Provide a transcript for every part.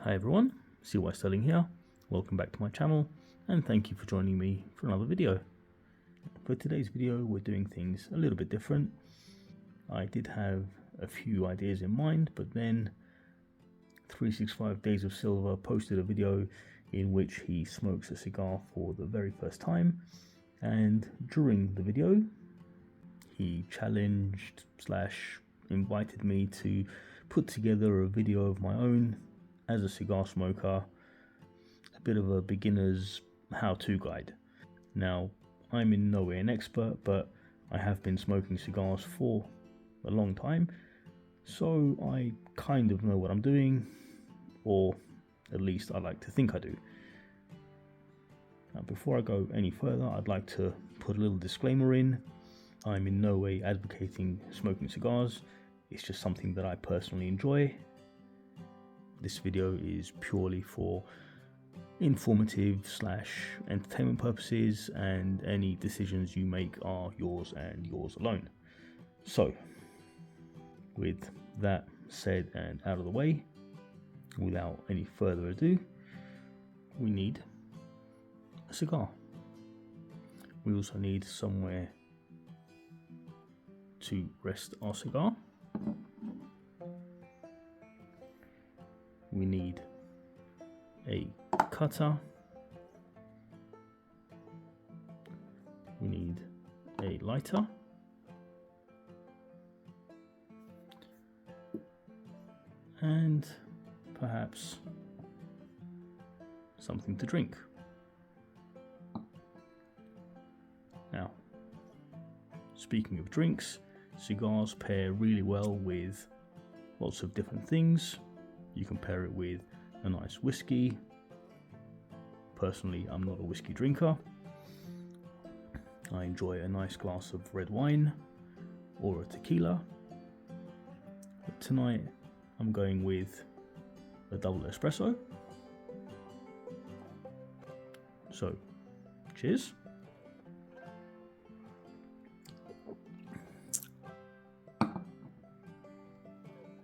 Hi everyone, CYPRUS here. Welcome back to my channel and thank you for joining me for another video. For today's video we're doing things a little bit different. I did have a few ideas in mind, but then 365 Days of Silver posted a video in which he smokes a cigar for the very first time, and during the video he challenged / invited me to put together a video of my own as a cigar smoker, a bit of a beginner's how-to guide. Now, I'm in no way an expert, but I have been smoking cigars for a long time, so I kind of know what I'm doing, or at least I like to think I do. Now, before I go any further, I'd like to put a little disclaimer in. I'm in no way advocating smoking cigars, it's just something that I personally enjoy. This video is purely for informative / entertainment purposes, and any decisions you make are yours and yours alone. So, with that said and out of the way, without any further ado, we need a cigar. We also need somewhere to rest our cigar. We need a cutter. We need a lighter. And perhaps something to drink. Now, speaking of drinks, cigars pair really well with lots of different things. You can pair it with a nice whiskey. Personally, I'm not a whiskey drinker. I enjoy a nice glass of red wine or a tequila. But tonight, I'm going with a double espresso. So, cheers.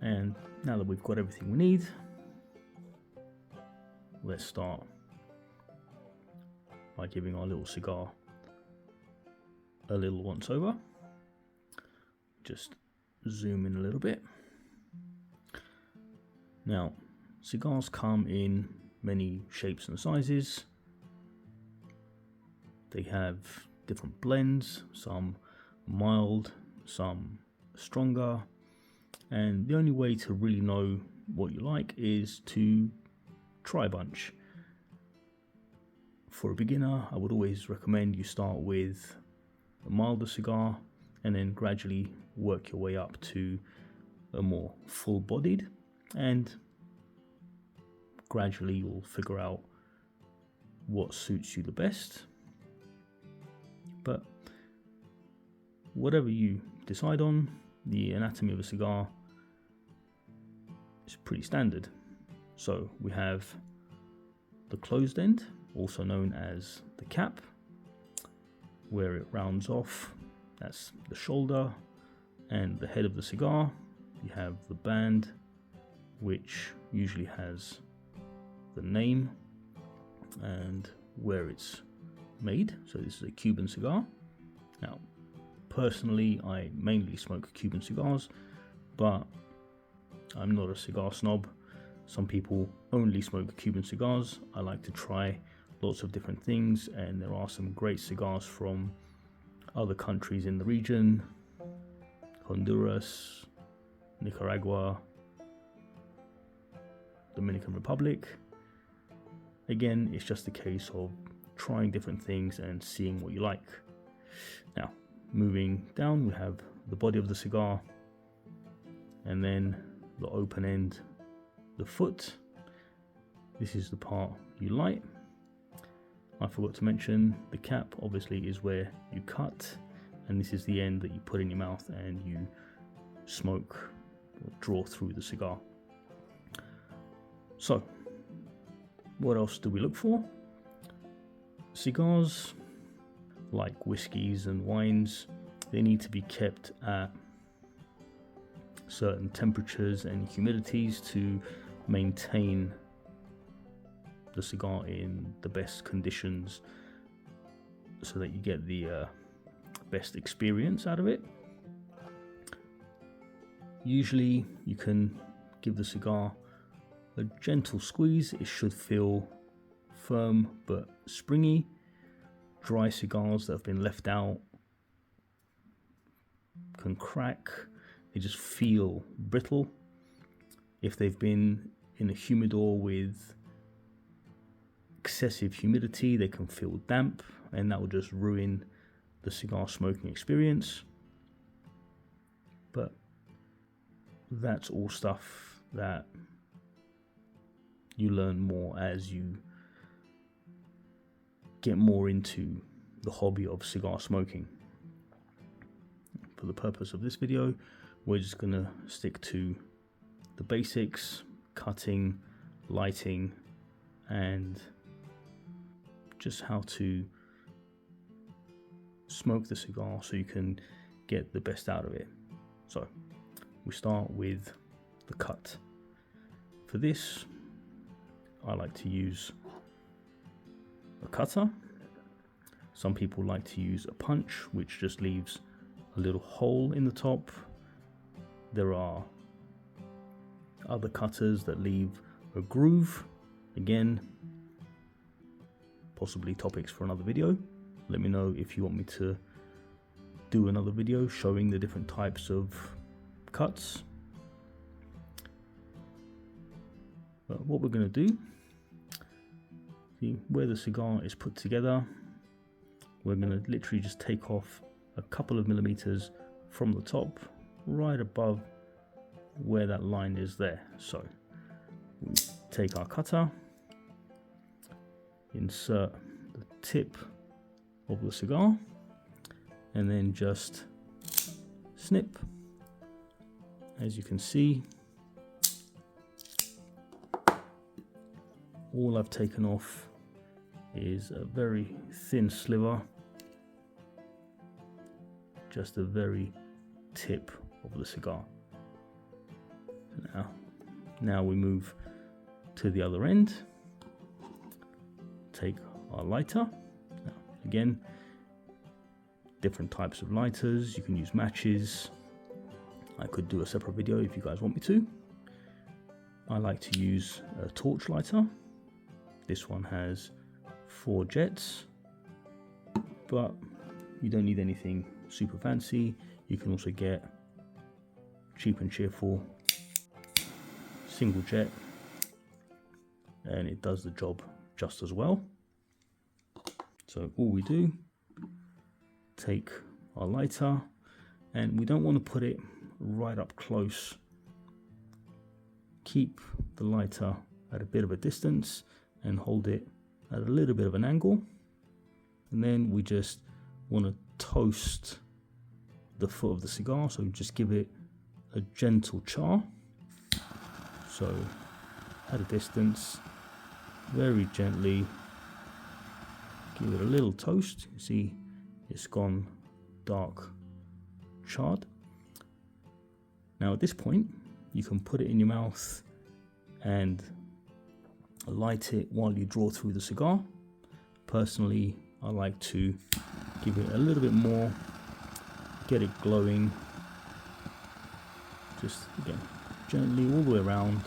And now that we've got everything we need, let's start by giving our little cigar a little once over. Just zoom in a little bit. Now, cigars come in many shapes and sizes. They have different blends, some mild, some stronger. And the only way to really know what you like is to try a bunch. For a beginner, I would always recommend you start with a milder cigar and then gradually work your way up to a more full-bodied, and gradually you'll figure out what suits you the best. But whatever you decide on, the anatomy of a cigar is pretty standard. So we have the closed end, also known as the cap, where it rounds off. That's the shoulder and the head of the cigar. You have the band, which usually has the name and where it's made. So this is a Cuban cigar. Now, personally, I mainly smoke Cuban cigars, but I'm not a cigar snob. Some people only smoke Cuban cigars. I like to try lots of different things, and there are some great cigars from other countries in the region: Honduras, Nicaragua, Dominican Republic. Again, it's just a case of trying different things and seeing what you like. Now, moving down, we have the body of the cigar, and then the open end, the foot. This is the part you light. I forgot to mention, the cap obviously is where you cut, and this is the end that you put in your mouth and you smoke or draw through the cigar. So, what else do we look for? Cigars, like whiskies and wines, they need to be kept at certain temperatures and humidities to maintain the cigar in the best conditions so that you get the best experience out of it. Usually you can give the cigar a gentle squeeze. It should feel firm but springy. Dry cigars that have been left out can crack. They just feel brittle. If they've been in a humidor with excessive humidity, they can feel damp, and that will just ruin the cigar smoking experience. But that's all stuff that you learn more as you get more into the hobby of cigar smoking. For the purpose of this video, we're just going to stick to the basics: cutting, lighting, and just how to smoke the cigar so you can get the best out of it. So we start with the cut. For this, I like to use a cutter. Some people like to use a punch, which just leaves a little hole in the top. There are other cutters that leave a groove. Again, possibly topics for another video. Let me know if you want me to do another video showing the different types of cuts. But what we're going to do, see where the cigar is put together, we're going to literally just take off a couple of millimeters from the top, right above where that line is there. So we take our cutter, insert the tip of the cigar, and then just snip. As you can see, all I've taken off is a very thin sliver, just the very tip of the cigar. Now we move to the other end. Take our lighter. Now, again, different types of lighters. You can use matches. I could do a separate video if you guys want me to. I like to use a torch lighter. This one has 4 jets, but you don't need anything super fancy. You can also get cheap and cheerful single jet, and it does the job just as well. So all we do, take our lighter, and we don't want to put it right up close. Keep the lighter at a bit of a distance and hold it at a little bit of an angle, and then we just want to toast the foot of the cigar, so just give it a gentle char. So at a distance, very gently give it a little toast. You see it's gone dark charred. Now at this point you can put it in your mouth and light it while you draw through the cigar. Personally, I like to give it a little bit more, get it glowing, just again gently all the way around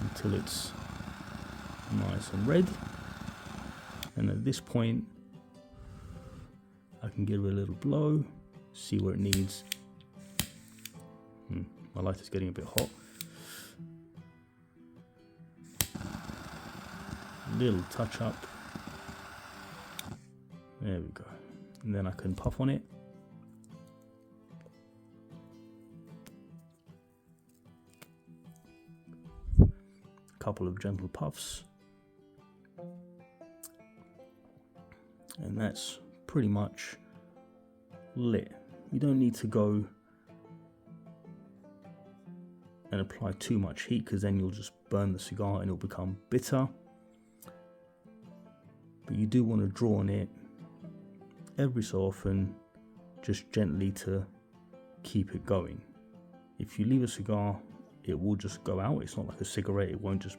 until it's nice and red. And at this point I can give it a little blow, see where it needs. My lighter's getting a bit hot. Little touch up. There we go. And then I can puff on it. Couple of gentle puffs, and that's pretty much lit. You don't need to go and apply too much heat, because then you'll just burn the cigar and it'll become bitter. But you do want to draw on it every so often, just gently to keep it going. If you leave a cigar, it will just go out. It's not like a cigarette, it won't just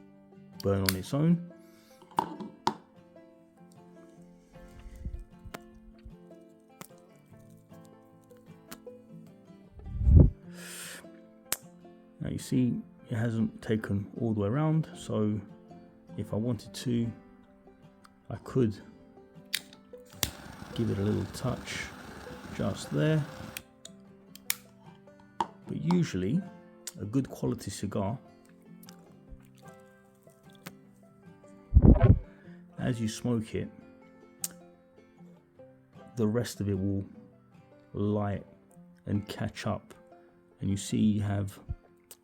burn on its own. Now you see it hasn't taken all the way around, so if I wanted to, I could give it a little touch just there. But usually a good quality cigar, as you smoke it, the rest of it will light and catch up, and you see you have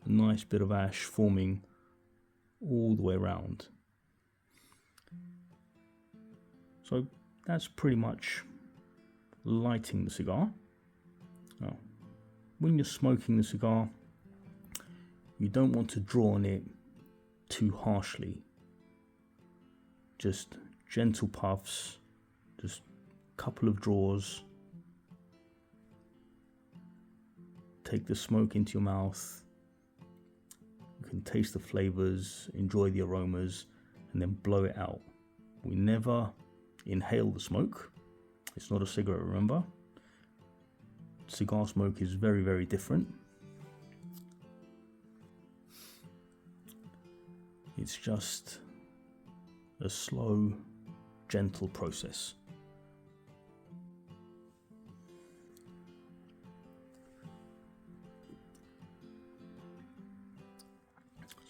a nice bit of ash forming all the way around. So that's pretty much lighting the cigar. Now, when you're smoking the cigar, you don't want to draw on it too harshly. Just gentle puffs, just a couple of draws. Take the smoke into your mouth. You can taste the flavors, enjoy the aromas, and then blow it out. We never inhale the smoke. It's not a cigarette, remember? Cigar smoke is very, very different. It's just a slow, gentle process.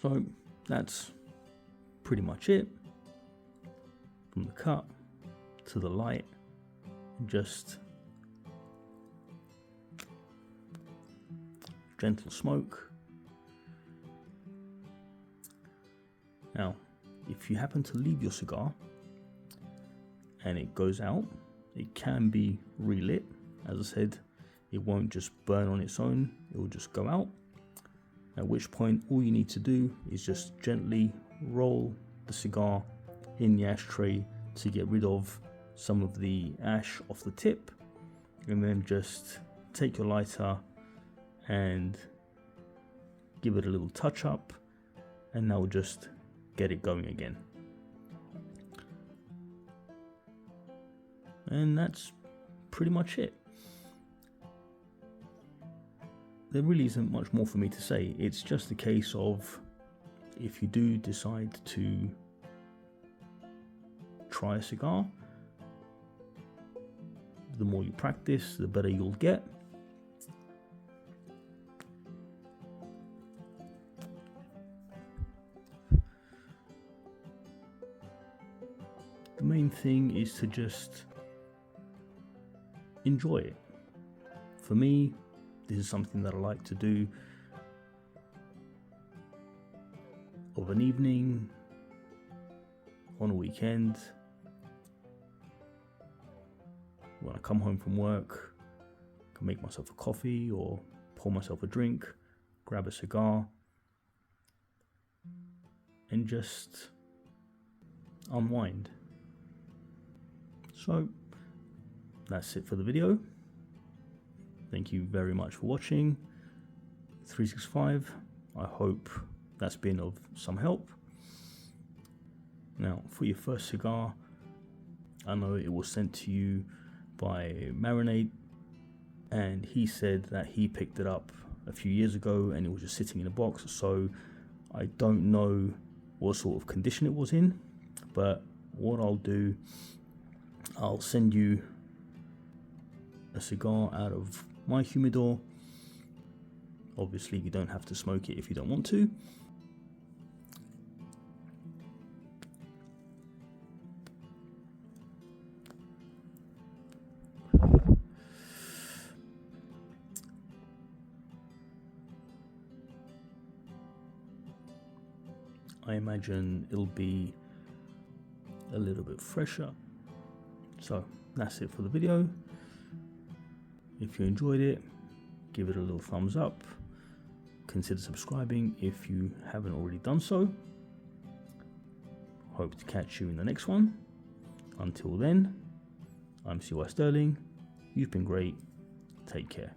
So that's pretty much it. From the cut to the light, just gentle smoke. Now, if you happen to leave your cigar and it goes out, it can be relit. As I said, it won't just burn on its own, it will just go out. At which point, all you need to do is just gently roll the cigar in the ashtray to get rid of some of the ash off the tip, and then just take your lighter and give it a little touch up, and that will just get it going again. And that's pretty much it. There really isn't much more for me to say. It's just a case of, if you do decide to try a cigar, the more you practice, the better you'll get. The main thing is to just enjoy it. For me, this is something that I like to do of an evening, on a weekend, when I come home from work. I can make myself a coffee or pour myself a drink, grab a cigar, and just unwind. So that's it for the video. Thank you very much for watching 365. I hope that's been of some help. Now, for your first cigar, I know it was sent to you by Marinade, and he said that he picked it up a few years ago and it was just sitting in a box, so I don't know what sort of condition it was in, but what I'll do, I'll send you a cigar out of my humidor. Obviously you don't have to smoke it if you don't want to. I imagine it'll be a little bit fresher. So that's it for the video. If you enjoyed it, give it a little thumbs up. Consider subscribing if you haven't already done so. Hope to catch you in the next one. Until then, I'm CYPRUS. You've been great. Take care.